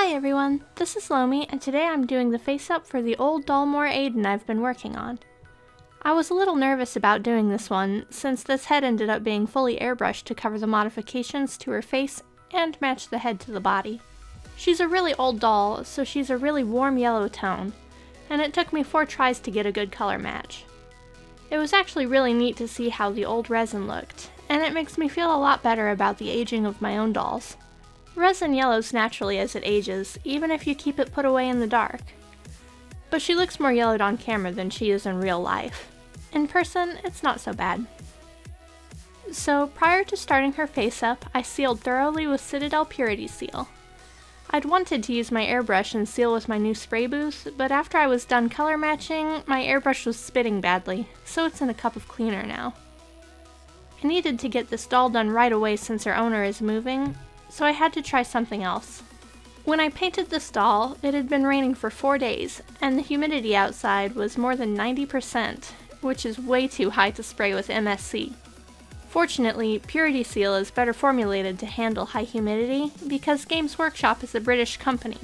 Hi everyone, this is Lomi, and today I'm doing the face-up for the old Dollmore Aidan I've been working on. I was a little nervous about doing this one, since this head ended up being fully airbrushed to cover the modifications to her face and match the head to the body. She's a really old doll, so she's a really warm yellow tone, and it took me 4 tries to get a good color match. It was actually really neat to see how the old resin looked, and it makes me feel a lot better about the aging of my own dolls. Resin yellows naturally as it ages, even if you keep it put away in the dark. But she looks more yellowed on camera than she is in real life. In person, it's not so bad. So prior to starting her face up, I sealed thoroughly with Citadel Purity Seal. I'd wanted to use my airbrush and seal with my new spray booth, but after I was done color matching, my airbrush was spitting badly, so it's in a cup of cleaner now. I needed to get this doll done right away since her owner is moving, so I had to try something else. When I painted this doll, it had been raining for 4 days, and the humidity outside was more than 90%, which is way too high to spray with MSC. Fortunately, Purity Seal is better formulated to handle high humidity because Games Workshop is a British company,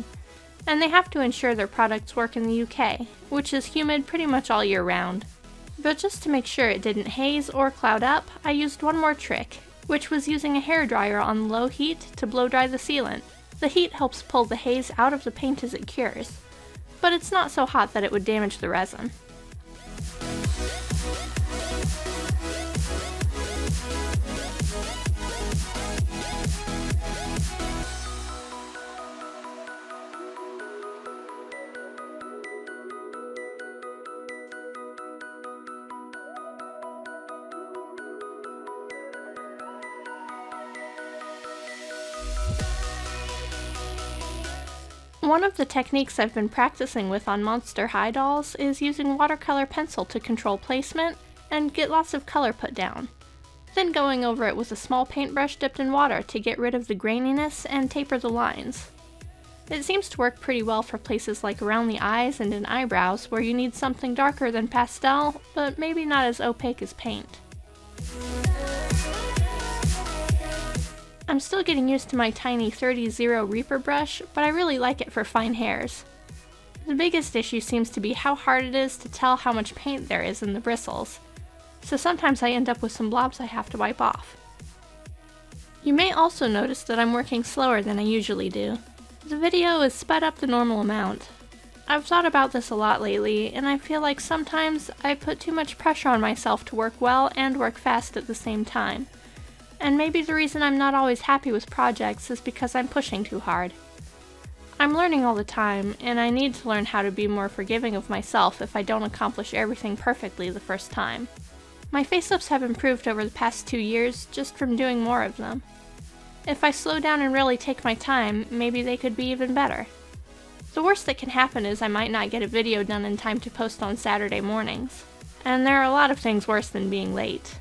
and they have to ensure their products work in the UK, which is humid pretty much all year round. But just to make sure it didn't haze or cloud up, I used one more trick, which was using a hairdryer on low heat to blow dry the sealant. The heat helps pull the haze out of the paint as it cures, but it's not so hot that it would damage the resin. One of the techniques I've been practicing with on Monster High dolls is using watercolor pencil to control placement and get lots of color put down, then going over it with a small paintbrush dipped in water to get rid of the graininess and taper the lines. It seems to work pretty well for places like around the eyes and in eyebrows where you need something darker than pastel, but maybe not as opaque as paint. I'm still getting used to my tiny 30-0 Reaper brush, but I really like it for fine hairs. The biggest issue seems to be how hard it is to tell how much paint there is in the bristles, so sometimes I end up with some blobs I have to wipe off. You may also notice that I'm working slower than I usually do. The video is sped up the normal amount. I've thought about this a lot lately, and I feel like sometimes I put too much pressure on myself to work well and work fast at the same time. And maybe the reason I'm not always happy with projects is because I'm pushing too hard. I'm learning all the time, and I need to learn how to be more forgiving of myself if I don't accomplish everything perfectly the first time. My face-ups have improved over the past 2 years just from doing more of them. If I slow down and really take my time, maybe they could be even better. The worst that can happen is I might not get a video done in time to post on Saturday mornings. And there are a lot of things worse than being late.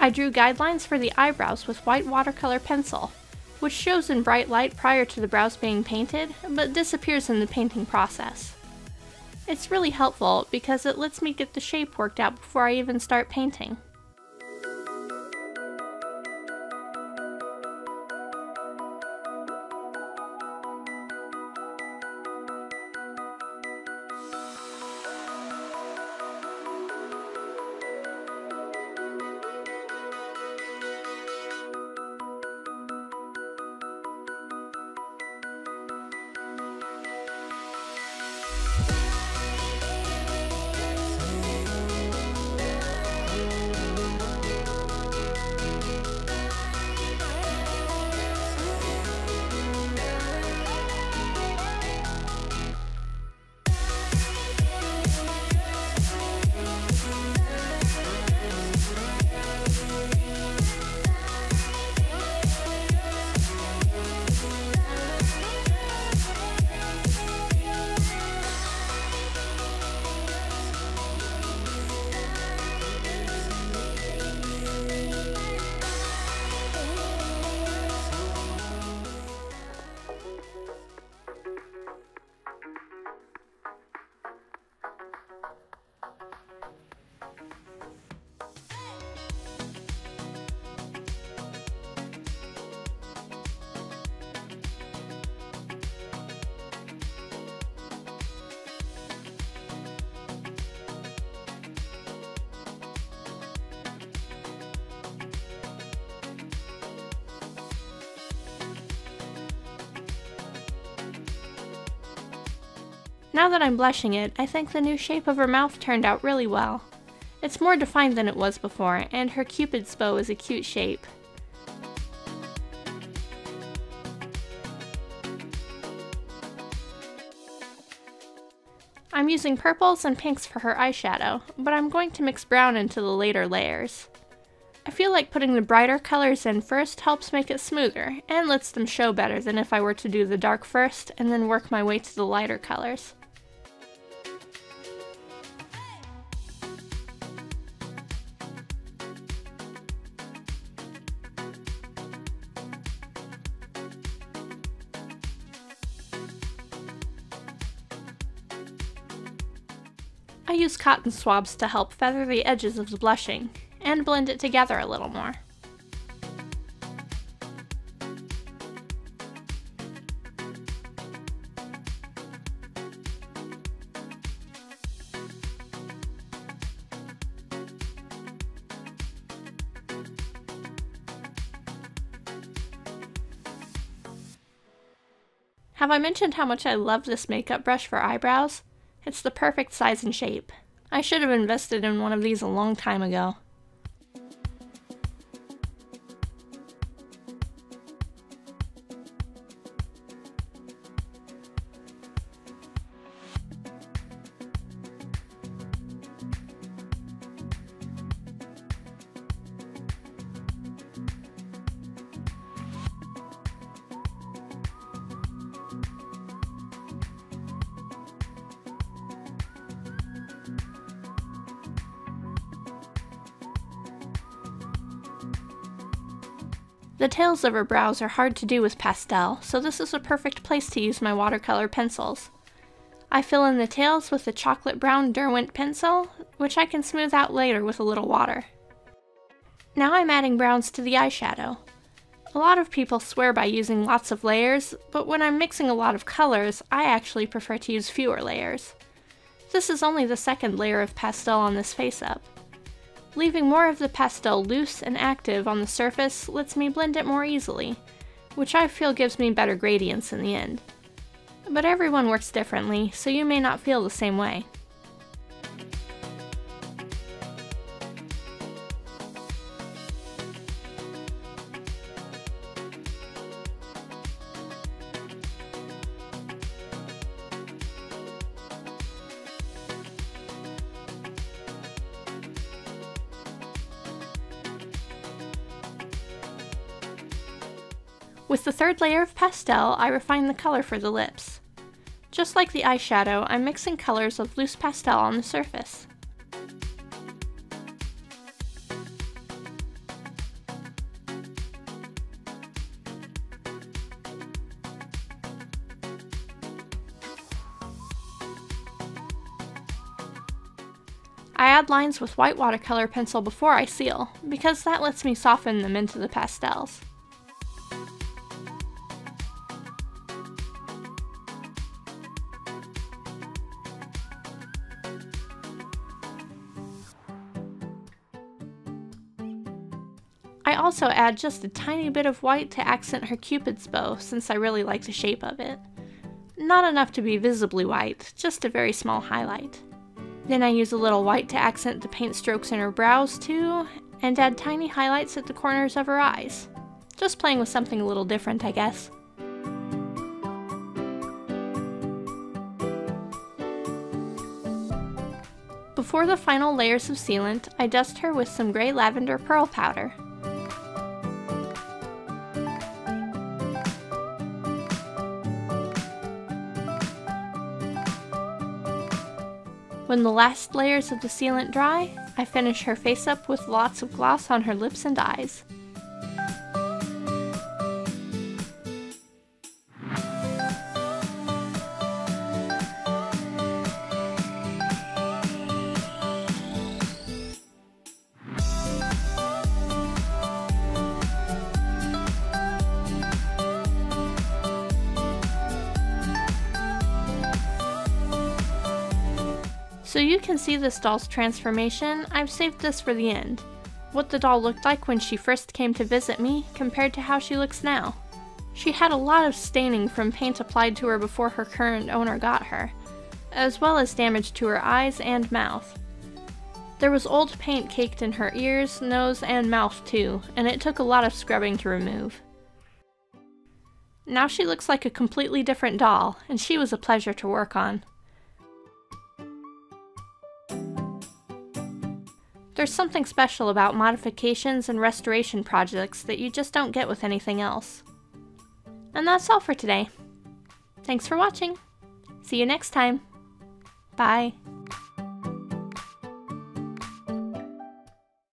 I drew guidelines for the eyebrows with white watercolor pencil, which shows in bright light prior to the brows being painted, but disappears in the painting process. It's really helpful because it lets me get the shape worked out before I even start painting. Now that I'm blushing it, I think the new shape of her mouth turned out really well. It's more defined than it was before, and her cupid's bow is a cute shape. I'm using purples and pinks for her eyeshadow, but I'm going to mix brown into the later layers. I feel like putting the brighter colors in first helps make it smoother, and lets them show better than if I were to do the dark first and then work my way to the lighter colors. I use cotton swabs to help feather the edges of the blushing, and blend it together a little more. Have I mentioned how much I love this makeup brush for eyebrows? It's the perfect size and shape. I should have invested in one of these a long time ago. The tails of her brows are hard to do with pastel, so this is a perfect place to use my watercolor pencils. I fill in the tails with a chocolate brown Derwent pencil, which I can smooth out later with a little water. Now I'm adding browns to the eyeshadow. A lot of people swear by using lots of layers, but when I'm mixing a lot of colors, I actually prefer to use fewer layers. This is only the second layer of pastel on this face-up. Leaving more of the pastel loose and active on the surface lets me blend it more easily, which I feel gives me better gradients in the end. But everyone works differently, so you may not feel the same way. With the third layer of pastel, I refine the color for the lips. Just like the eyeshadow, I'm mixing colors of loose pastel on the surface. I add lines with white watercolor pencil before I seal, because that lets me soften them into the pastels. I also add just a tiny bit of white to accent her cupid's bow, since I really like the shape of it. Not enough to be visibly white, just a very small highlight. Then I use a little white to accent the paint strokes in her brows too, and add tiny highlights at the corners of her eyes. Just playing with something a little different, I guess. Before the final layers of sealant, I dust her with some gray lavender pearl powder. When the last layers of the sealant dry, I finish her face up with lots of gloss on her lips and eyes. So you can see this doll's transformation. I've saved this for the end. What the doll looked like when she first came to visit me compared to how she looks now. She had a lot of staining from paint applied to her before her current owner got her. as well as damage to her eyes and mouth. There was old paint caked in her ears, nose, and mouth too, and it took a lot of scrubbing to remove. Now she looks like a completely different doll, and she was a pleasure to work on. There's something special about modifications and restoration projects that you just don't get with anything else. And that's all for today. Thanks for watching. See you next time. Bye.